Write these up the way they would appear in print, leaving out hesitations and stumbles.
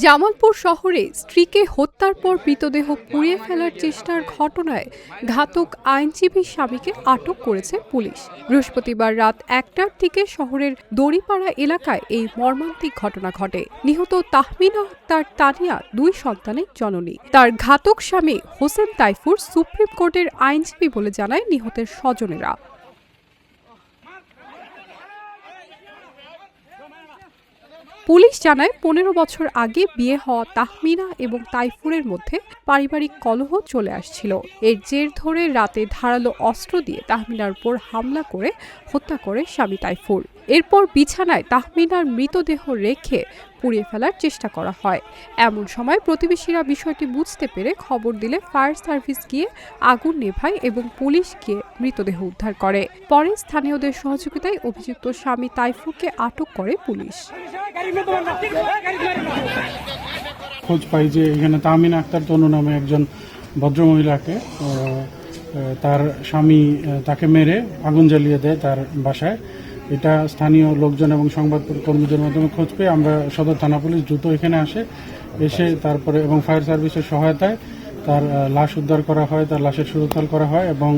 জামালপুর শহরে স্ত্রীকে হত্যার পর মৃতদেহ পুড়িয়ে ফেলার চেষ্টার ঘটনায় ঘাতক আইনজীবী স্বামীকে আটক করেছে পুলিশ। বৃহস্পতিবার রাত ১টার দিকে শহরের দড়িপাড়া এলাকায় এই মর্মান্তিক ঘটনা ঘটে। নিহত তাহমিনা আক্তার তানিয়া ২ সন্তানের জননী। তার ঘাতক স্বামী হোসেন তাইফুর সুপ্রিম কোর্টের আইনজীবী বলে জানায় নিহতের স্বজনেরা। পুলিশ জানায় ১৫ বছর আগে বিয়ে হওয়া তাহমিনা এবং তাইফুরের মধ্যে পারিবারিক কলহ চলে আসছিল। এর জের ধরে রাতে ধারালো অস্ত্র দিয়ে তাহমিনার উপর হামলা করে হত্যা করে স্বামী তাইফুর। এরপর বিছানায় তাহমিনার মৃতদেহ রেখে পুড়িয়ে ফেলার চেষ্টা করা হয়। এমন সময় প্রতিবেশীরা বিষয়টি বুঝতে পেরে খবর দিলে ফায়ার সার্ভিস গিয়ে আগুন নেভায় এবং পুলিশ গিয়ে মৃতদেহ উদ্ধার করে। পরে স্থানীয়দের সহযোগিতায় অভিযুক্ত স্বামী তাইফুরকে আটক করে পুলিশ। খোঁজ পাই যে এখানে তাহমিনা আক্তার তনু নামে একজন ভদ্রমহিলাকে তার স্বামী তাকে মেরে আগুন জ্বালিয়ে দেয় তার বাসায়। এটা স্থানীয় লোকজন এবং সংবাদ কর্মীদের মাধ্যমে খোঁজ পেয়ে আমরা সদর থানা পুলিশ দ্রুত এখানে এসে তারপরে এবং ফায়ার সার্ভিসের সহায়তায় তার লাশ উদ্ধার করা হয়, তার লাশের সুরতহাল করা হয় এবং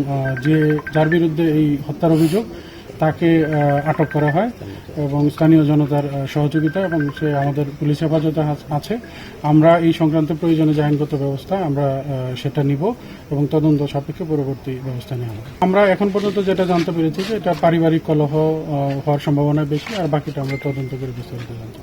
যার বিরুদ্ধে এই হত্যার অভিযোগ তাকে আটক করা হয় এবং স্থানীয় জনতার সহযোগিতা এবং সে আমাদের পুলিশ হেফাজতে আছে। আমরা এই সংক্রান্ত প্রয়োজনে যে আইনগত ব্যবস্থা আমরা সেটা নিব এবং তদন্ত সাপেক্ষে পরবর্তী ব্যবস্থা নেওয়া হবে। আমরা এখন পর্যন্ত যেটা জানতে পেরেছি যে এটা পারিবারিক কলহ হওয়ার সম্ভাবনা বেশি, আর বাকিটা আমরা তদন্ত করে বিস্তারিত জানতে।